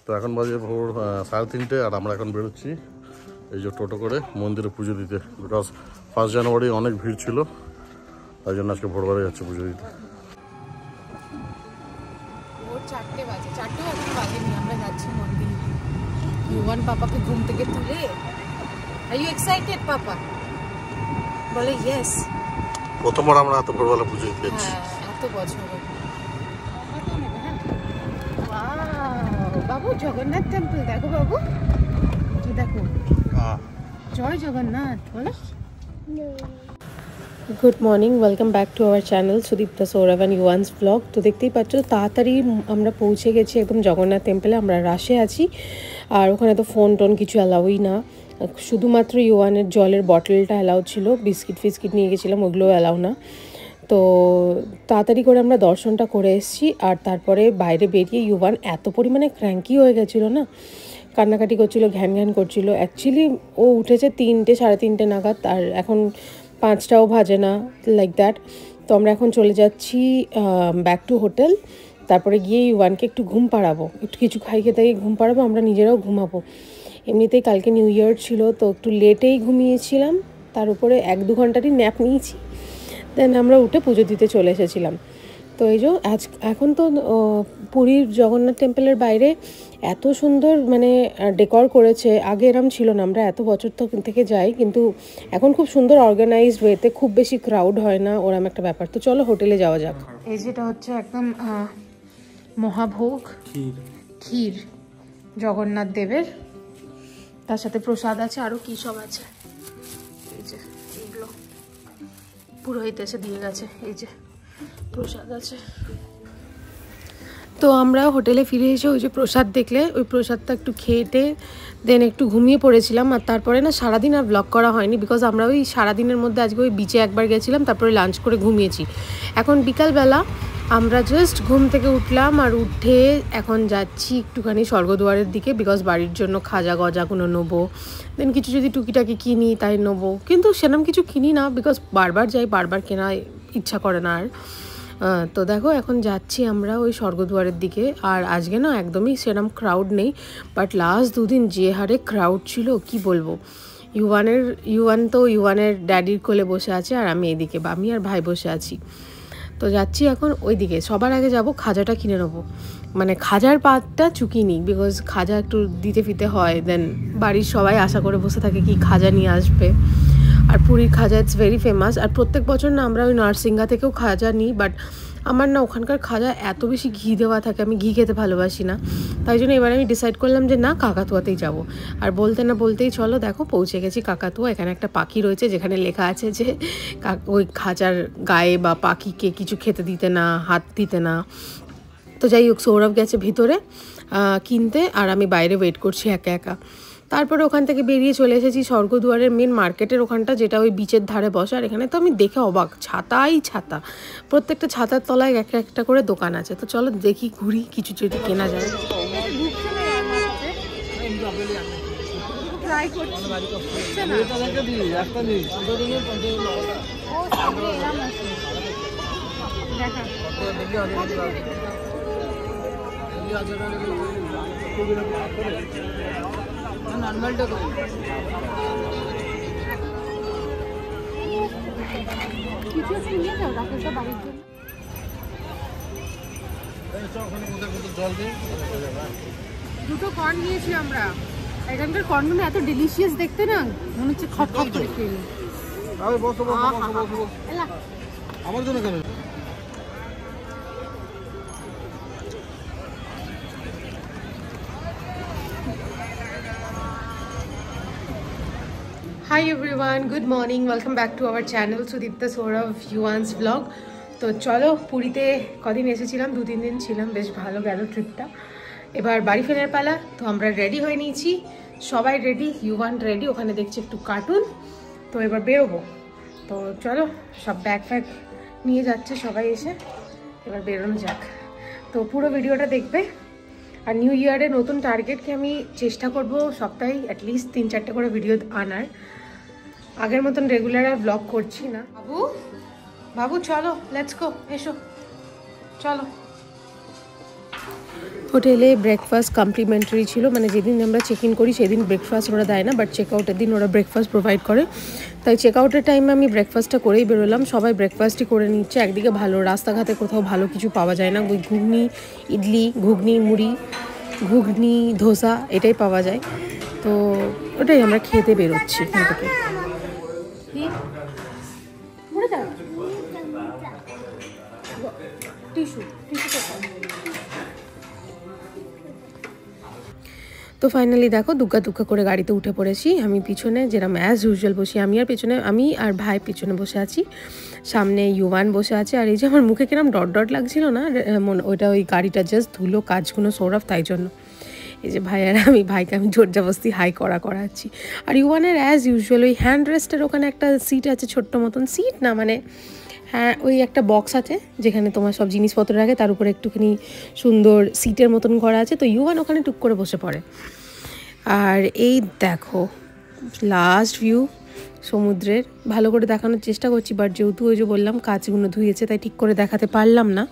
তো এখন বাজে ভোর 3:30 আর আমরা এখন বেরোচ্ছি এই যে টোটো করে মন্দিরে পুজো দিতে, বিকজ 1 জানুয়ারি অনেক ভিড় ছিল, তাই জন্য আজকে ভোরবেলা যাচ্ছে পুজো দিতে। ভোর 4টে বাজে, 4টেও এখন বাজেনি, আমরা যাচ্ছি মন্দিরে। ইউয়ান পাপাকে ঘুম থেকে তুলে, আর ইউ এক্সাইটেড পাপা? বলে ইয়েস। প্রথমবার আমরা এত ভোরবেলা পুজো দিতে যাচ্ছি। হ্যাঁ, এত বছর। বাবু জগন্নাথ টেম্পল দেখো, বাবু দেখো, জয় জগন্নাথ বলো। Good morning, welcome back to our channel Sudipta Sourav and ইউয়ানস ব্লগ। তো দেখতেই পাচ্ছ তাড়াতাড়ি আমরা পৌঁছে গেছি একদম জগন্নাথ টেম্পলে। আমরা রাশে আছি, আর ওখানে তো ফোন টোন কিছু অ্যালাউই না, শুধুমাত্র ইউয়ানের জলের বটলটা অ্যালাউ ছিল, বিস্কিট ফিস্কিট নিয়ে গেছিলাম, ওগুলোও অ্যালাউ না। তো তাড়াতাড়ি করে আমরা দর্শনটা করে এসেছি, আর তারপরে বাইরে বেরিয়ে ইউয়ান এত পরিমাণে ক্র্যাঙ্কি হয়ে গেছিলো না, কান্নাকাটি করছিলো, ঘ্যান ঘ্যান করছিলো। অ্যাকচুয়ালি ও উঠেছে 3টে 3:30 নাগাদ, আর এখন 5টাও বাজে না, লাইক দ্যাট। তো আমরা এখন চলে যাচ্ছি ব্যাক টু হোটেল। তারপরে গিয়ে ইউয়ানকে একটু ঘুম পাড়াবো, একটু কিছু খাই খেতে গিয়ে ঘুম পাড়াবো, আমরা নিজেরাও ঘুমাবো। এমনিতেই কালকে নিউ ইয়ার ছিল, তো একটু লেটেই ঘুমিয়েছিলাম, তার উপরে 1-2 ঘন্টারই ন্যাপ নিয়েছি। দেন আমরা উঠে পুজো দিতে চলে এসেছিলাম। তো এই যে এখন তো পুরীর জগন্নাথ টেম্পলের বাইরে এত সুন্দর মানে ডেকর করেছে, আগে এরম ছিল না। আমরা এত বছর থেকে যাই, কিন্তু এখন খুব সুন্দর অর্গানাইজড ওয়েতে, খুব বেশি ক্রাউড হয় না, ওরম একটা ব্যাপার। তো চলো হোটেলে যাওয়া যাক। এই যেটা হচ্ছে একদম মহাভোগ ক্ষীর জগন্নাথ দেবের, তার সাথে প্রসাদ আছে, আরও কী সব আছে। এই যে এইগুলো পুরোহিত এসে দিয়ে গেছে, এই যে প্রসাদ আছে। তো আমরা হোটেলে ফিরে এসে ওই যে প্রসাদ দেখলে, ওই প্রসাদটা একটু খেয়ে দেন একটু ঘুমিয়ে পড়েছিলাম। আর তারপরে না সারাদিন আর ব্লগ করা হয়নি, বিকজ আমরা ওই সারাদিনের মধ্যে আজকে ওই বিচে একবার গেছিলাম, তারপরে লাঞ্চ করে ঘুমিয়েছি। এখন বিকালবেলা আমরা জাস্ট ঘুম থেকে উঠলাম, আর উঠে এখন যাচ্ছি একটুখানি স্বর্গদুয়ারের দিকে, বিকজ বাড়ির জন্য খাজা গজাগুলো নেবো, দেন কিছু যদি টুকিটাকি কিনি তাই নেবো, কিন্তু সেরকম কিছু কিনি না, বিকজ বারবার যাই, বারবার কেনা ইচ্ছা করে না আর। তো দেখো এখন যাচ্ছি আমরা ওই স্বর্গদুয়ারের দিকে। আর আজকে না একদমই সেরকম ক্রাউড নেই, বাট লাস্ট 2 দিন যে হারে ক্রাউড ছিল কি বলবো। ইউয়ান তো ইউয়ানের ড্যাডির কোলে বসে আছে, আর আমি এদিকে, আমি আর ভাই বসে আছি। তো যাচ্ছি এখন ওই দিকে। সবার আগে যাব খাজাটা কিনে নেবো, মানে খাজার পাতটা চুকিনি, বিকজ খাজা একটু দিতে ফিতে হয়, দেন বাড়ির সবাই আশা করে বসে থাকে কি খাজা নিয়ে আসবে। আর পুরীর খাজা ইটস ভেরি ফেমাস, আর প্রত্যেক বছর না আমরা ওই নার্সিংহা থেকেও খাজা নিই, বাট আমার না ওখানকার খাজা এত বেশি ঘি দেওয়া থাকে, আমি ঘি খেতে ভালোবাসি না, তাই জন্য এবার আমি ডিসাইড করলাম যে না, কাকাতুয়াতেই যাব। আর বলতে না বলতেই চলো দেখো পৌঁছে গেছি কাকাতুয়া। এখানে একটা পাখি রয়েছে যেখানে লেখা আছে যে ওই খাজার গায়ে বা পাখিকে কিছু খেতে দিতে না, হাত দিতে না। তো যাই হোক, সৌরভ গেছে ভিতরে কিনতে, আর আমি বাইরে ওয়েট করছি একা একা। তারপরে ওখান থেকে বেরিয়ে চলে এসেছি স্বর্গদুয়ারের মেন মার্কেটের ওখানটা, যেটা ওই বিচের ধারে বসার। এখানে তো আমি দেখে অবাক, ছাতাই ছাতা, প্রত্যেকটা ছাতার তলায় একটা একটা করে দোকান আছে। তো চলো দেখি, ঘুরি, কিছু যদি কেনা যায়। দুটো কর্ন নিয়েছি আমরা, এখানকার কর্নগুলো এত ডিলিশিয়াস দেখতে না, মনে হচ্ছে খপ খপ করে খেয়ে নিই। আমার জন্য কেন? Hi everyone, good morning, welcome back to our channel Sudipta Saurav Yuan's vlog. তো চলো, পুরীতে কদিন এসেছিলাম, 2-3 দিন ছিলাম, বেশ ভালো গেল ট্রিপটা। এবার বাড়ি ফেরার পালা। তো আমরা রেডি হয়ে নিয়েছি, সবাই রেডি, ইউয়ান রেডি, ওখানে দেখছি একটু কার্টুন। তো এবার বেরোবো। তো চলো, সব ব্যাগ ফ্যাগ নিয়ে যাচ্ছে সবাই এসে, এবার বেরোনো যাক। তো পুরো ভিডিওটা দেখবে। আর নিউ ইয়ারে নতুন টার্গেটকে আমি চেষ্টা করব সপ্তাহে অ্যাটলিস্ট 3-4টে করে ভিডিও আনার। আগের মতন রেগুলার আর ব্লগ করছি না। বাবু বাবু চলো, লেটস গো, এসো চলো। হোটেলে ব্রেকফাস্ট কমপ্লিমেন্টারি ছিল, মানে যেদিন আমরা চেক ইন করি সেদিন ব্রেকফাস্ট ওরা দেয় না, বাট চেক আউটের দিন ওরা ব্রেকফাস্ট প্রোভাইড করে। তাই চেক আউটের টাইমে আমি ব্রেকফাস্টটা করেই বেরোলাম। সবাই ব্রেকফাস্টই করে নিচ্ছে। একদিকে ভালো, রাস্তাঘাটে কোথাও ভালো কিছু পাওয়া যায় না, ওই ঘুগনি, ইডলি, ঘুগনি, মুড়ি, ঘুগনি, ধোসা এটাই পাওয়া যায়। তো ওটাই আমরা খেতে বেরোচ্ছি এখান থেকে। তো ফাইনালি দেখো দুগ্গা দুগ্গা করে গাড়িতে উঠে পড়েছি। আমি পিছনে যেরকম অ্যাজ ইউজুয়াল বসি, আমি আর ভাই পিছনে বসে আছি, সামনে ইউয়ান বসে আছে। আর এই যে আমার মুখে কিরম ডট ডট লাগছিল না, ওইটা ওই গাড়িটা জাস্ট ধুলো কাজগুলো সৌরভ, তাই জন্য। এই যে ভাই আর ভাইকে আমি জোর জবরদস্তি হাই করাচ্ছি। আর ইউয়ানের অ্যাজ ইউজুয়াল ওই হ্যান্ড রেস্টের ওখানে একটা সিট আছে, ছোট্ট মতন সিট না, মানে হ্যাঁ ওই একটা বক্স আছে যেখানে তোমার সব জিনিসপত্র রাখে, তার উপরে একটুখানি সুন্দর সিটের মতন করা আছে। তো ইউয়ান ওখানে টুক করে বসে পড়ে। আর এই দেখো লাস্ট ভিউ সমুদ্রের, ভালো করে দেখানোর চেষ্টা করছি, বাট যেহেতু ওই যে বললাম কাঁচগুলো ধুয়েছে তাই ঠিক করে দেখাতে পারলাম না।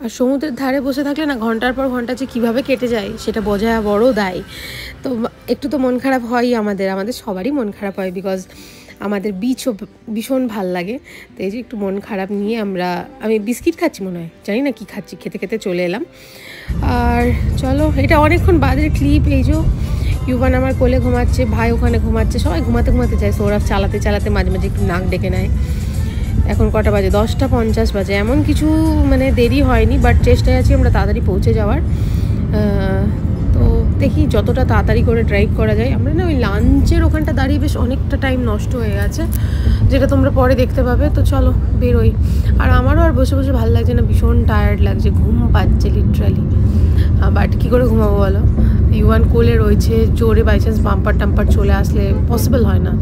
আর সমুদ্রের ধারে বসে থাকলে না ঘন্টার পর ঘন্টা যে কীভাবে কেটে যায় সেটা বোঝা বড় দায়। তো একটু তো মন খারাপ হয়ই, আমাদের সবারই মন খারাপ হয়, বিকজ আমাদের বিচও ভীষণ ভাল লাগে। তো এই যে একটু মন খারাপ নিয়ে আমি বিস্কিট খাচ্ছি মনে হয়, জানি না কি খাচ্ছি, খেতে খেতে চলে এলাম। আর চলো, এটা অনেকক্ষণ বাদের ক্লিপ। এই যে ইউবান আমার কোলে ঘুমাচ্ছে, ভাই ওখানে ঘুমাচ্ছে, সবাই ঘুমাতে ঘুমাতে যায়। সৌরভ চালাতে চালাতে মাঝে মাঝে একটু নাক ডেকে নেয়। এখন কটা বাজে? 10:50 বাজে। এমন কিছু মানে দেরি হয়নি, বাট চেষ্টায় আছি আমরা তাড়াতাড়ি পৌঁছে যাওয়ার। তো দেখি যতটা তাড়াতাড়ি করে ড্রাইভ করা যায়। আমরা না ওই লাঞ্চের ওখানটা দাঁড়িয়ে বেশ অনেকটা টাইম নষ্ট হয়ে গেছে, যেটা তোমরা পরে দেখতে পাবে। তো চলো বেরোই। আর আমারও আর বসে বসে ভালো লাগছে না, ভীষণ টায়ার্ড লাগছে, ঘুম পাচ্ছে লিটারালি। বাট কী করে ঘুমাবো বলো? ইউয়ান কোলে রয়েছে, জোরে বাই চান্স বাম্পার টাম্পার চলে আসলে পসিবল হয় না।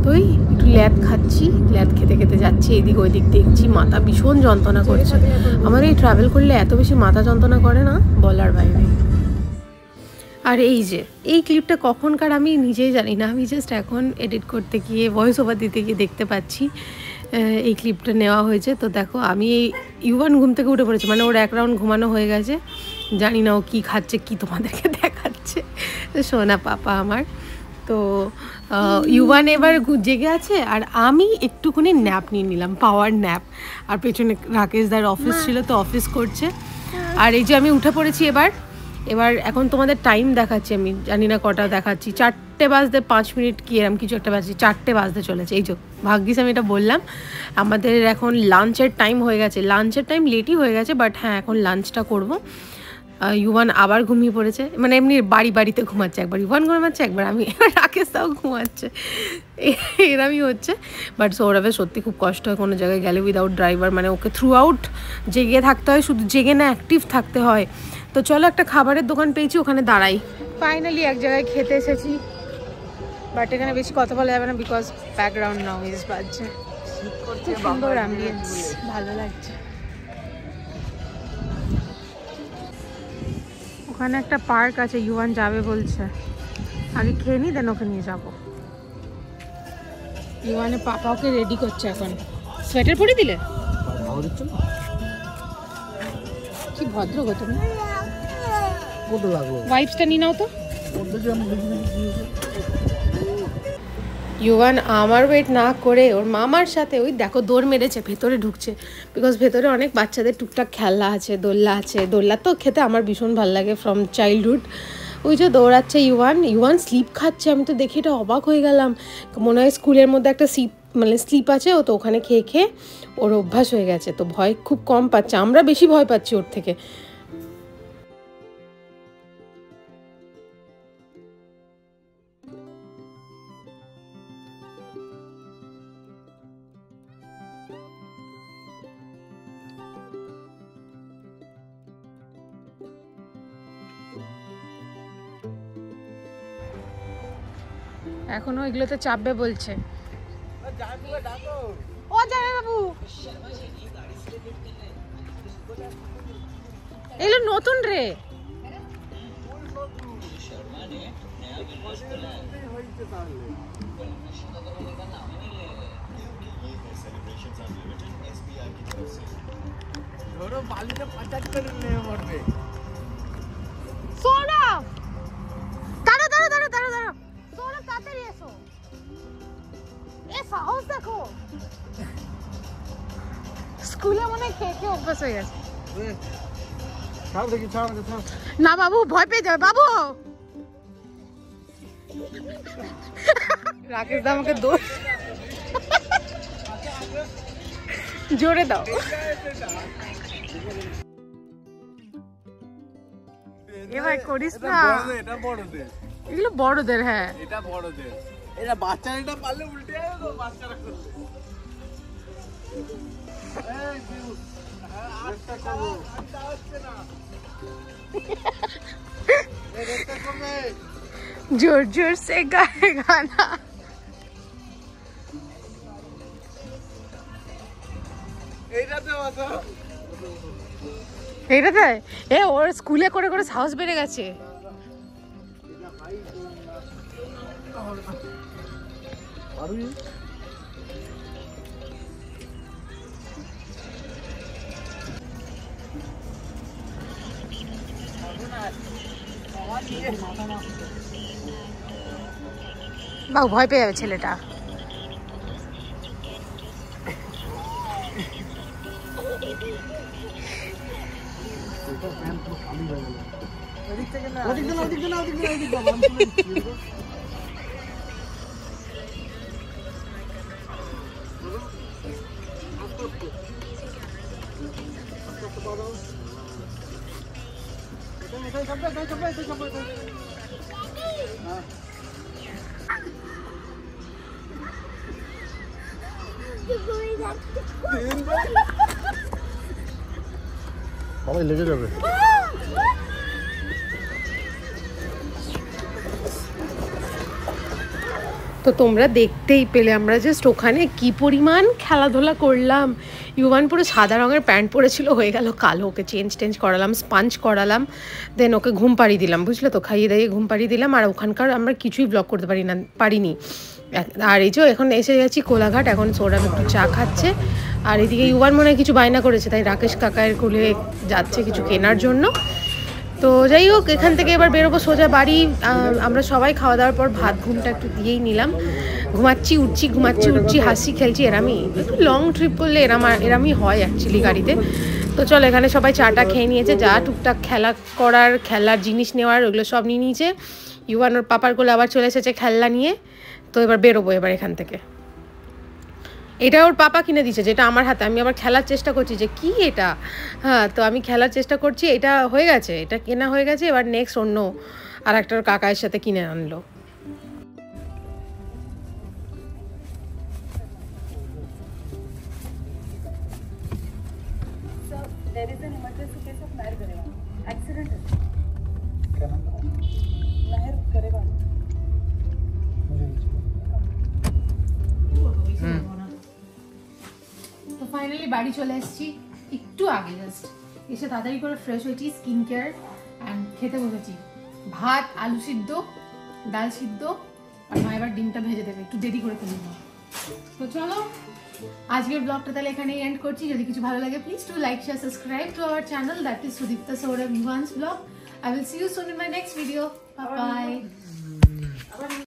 তো এই একটু ল্যাদ খাচ্ছি, ল্যাদ খেতে খেতে যাচ্ছি, এদিক ওইদিক দেখছি। মাথা ভীষণ যন্ত্রণা করছে আমার। এই ট্রাভেল করলে এত বেশি মাথা যন্ত্রণা করে না বলার বাইরে। আর এই যে এই ক্লিপটা কখনকার আমি নিজেই জানি না, আমি জাস্ট এখন এডিট করতে গিয়ে ভয়েস ওভার দিতে গিয়ে দেখতে পাচ্ছি এই ক্লিপটা নেওয়া হয়েছে। তো দেখো আমি এই ইউয়ান ঘুম থেকে উঠে পড়েছি, মানে ওর এক রাউন্ড ঘুমানো হয়ে গেছে, জানি না ও কী খাচ্ছে, কি তোমাদেরকে দেখাচ্ছে সোনা পাপা আমার। তো ইউয়ান এবার জেগে আছে, আর আমি একটুখানি ন্যাপ নিয়ে নিলাম, পাওয়ার ন্যাপ। আর পেছনে রাকেশদার অফিস ছিল, তো অফিস করছে। আর এই যে আমি উঠে পড়েছি এবার এখন তোমাদের টাইম দেখাচ্ছি, আমি জানি না কটা দেখাচ্ছি, 4:05 কি এরম কিছু একটা বাজছে, 4টে বাজতে চলেছে। এই যে ভাগ্যিস আমি এটা বললাম। আমাদের এখন লাঞ্চের টাইম হয়ে গেছে, লাঞ্চের টাইম লেটই হয়ে গেছে, বাট হ্যাঁ এখন লাঞ্চটা করবো। ইউয়ান আবার ঘুমিয়ে পড়েছে, মানে এমনি বাড়িতে ঘুমাচ্ছে, একবার ইউয়ান ঘুমাচ্ছে, একবার আমি, রাকেশটাও ঘুমাচ্ছে, এরমই হচ্ছে। বাট সৌরভের সত্যি খুব কষ্ট হয় কোনো জায়গায় গেলে উইদাউট ড্রাইভার, মানে ওকে থ্রু আউট জেগে থাকতে হয়, শুধু জেগে না অ্যাক্টিভ থাকতে হয়। তো চলো একটা খাবারের দোকান পেয়েছি, ওখানে দাঁড়াই। ফাইনালি এক জায়গায় খেতে এসেছি, বাট এখানে বেশি কথা বলা যাবে না বিকজ ব্যাকগ্রাউন্ড নয়েজ বাজছে। খুব সুন্দর অ্যাম্বিয়েন্স, ভালো লাগছে। ওখানে একটা পার্ক আছে, ইউয়ান যাবে বলছে, আগে খেয়ে নি দেন ওকে নিয়ে যাবো। ইউয়ানের পাপা ওকে রেডি করছে এখন। সোয়েটার পরে দিলে? কি ভদ্র গো তুমি। ওয়াইপসটা নিয়ে নাও তো। ইউয়ান আমার ওয়েট না করে ওর মামার সাথে ওই দেখো দৌড় মেরেছে, ভেতরে ঢুকছে, বিকজ ভেতরে অনেক বাচ্চাদের টুকটাক খেলনা আছে, দোলনা আছে। দোলনা তো খেতে আমার ভীষণ ভালো লাগে ফ্রম চাইল্ডহুড। ওই যে দৌড়াচ্ছে ইউয়ান স্লিপ খাচ্ছে, আমি তো দেখে এটা অবাক হয়ে গেলাম। মনে হয় স্কুলের মধ্যে একটা স্লিপ আছে, ও তো ওখানে খেয়ে খেয়ে ওর অভ্যাস হয়ে গেছে, তো ভয় খুব কম পাচ্ছে, আমরা বেশি ভয় পাচ্ছি ওর থেকে। এখনো এগুলোতে চাপবে বলছে। ও জামাই বাবু, এগুলো নতুন রে। ধরো বালিতে 50 করে নিয়ে পড়বে। দেখে অভ্যাস হয়ে গেছে। ছাড় দেখি, ছাড় ছাড়। না বাবু ভয় পেয়ে যাবে বাবু। রাকেশ দা আমাকে দোষ জোরে দাও। এবার করিস না, এটা বড়দের, এগুলো বড়দের। হ্যাঁ এটা বড়দের, এটা বাচ্চারা এটা পারলে উল্টে যাবে তো বাচ্চারা করলে। এই বিউ আরেকটা করব, আরেকটা হচ্ছে না এটা করবে। जोर जोर से गाए गाना। এইটাতে বাতা, এইটাতে এ ওর স্কুলে করে করে সাহস বেড়ে গেছে। বাবু ভয় পেয়ে যাবে ছেলেটা। সবাই লেগে যাবে। তো তোমরা দেখতেই পেলে আমরা জাস্ট ওখানে কি পরিমাণ খেলাধুলা করলাম। ইউভান পুরো সাদা রঙের প্যান্ট পরেছিল, হয়ে গেল কালো। ওকে চেঞ্জ করালাম, স্পাঞ্চ করালাম, দেন ওকে ঘুম পাড়িয়ে দিলাম, বুঝলে তো, খাইয়ে দাইয়ে ঘুম পাড়িয়ে দিলাম। আর ওখানকার আমরা কিছুই ব্লগ করতে পারিনি। আর এই যে এখন এসে গেছি কোলাঘাট, এখন সৌরভ একটু চা খাচ্ছে। আর এদিকে ইউভান মনে হয় কিছু বায়না করেছে, তাই রাকেশ কাকায়ের কোলে যাচ্ছে কিছু কেনার জন্য। তো যাই হোক, এখান থেকে এবার বেরোবো সোজা বাড়ি। আমরা সবাই খাওয়া দাওয়ার পর ভাত ঘুমটা একটু দিয়েই নিলাম। ঘুমাচ্ছি উঠছি, হাসি খেলছি। এরামই একটু লং ট্রিপ করলে এরামই হয় অ্যাকচুয়ালি গাড়িতে। তো চলো, এখানে সবাই চাটা খেয়ে নিয়েছে, যা টুকটাক খেলার জিনিস নেওয়ার ওগুলো সব নিয়ে নিয়েছে। ইউভান ওর পাপার কোলে আবার চলে এসেছে খেলনা নিয়ে। তো এবার বেরোবো এবার এখান থেকে। এটা ওর পাপা কিনে দিয়েছে, যেটা আমার হাতে। আমি আবার খেলার চেষ্টা করছি যে কি এটা। হ্যাঁ, তো আমি খেলার চেষ্টা করছি। এটা হয়ে গেছে, এটা কেনা হয়ে গেছে। এবার নেক্সট অন্য আর একটা কাকায়ের সাথে কিনে আনলো। There is an emergency case of Nair Gareva. Accident है। Nair Gareva। তো ফাইনালি বাড়ি চলে এসেছি একটু আগে, জাস্ট এসে তাড়াতাড়ি করে ফ্রেশ হয়েছি, স্কিন কেয়ার অ্যান্ড খেতে বসেছি। ভাত, আলু সিদ্ধ, ডাল সিদ্ধ, আর মা এবার ডিমটা ভেজে দেবে, একটু দেরি করে ফেলব। তো চলো, আজকের ব্লগটা তাহলে এখানেই এন্ড করছি। যদি কিছু ভালো লাগে, please to like, share, subscribe to our channel, that is Sudipta Sourav Evans blog. I will see you soon in my next video. Bye bye.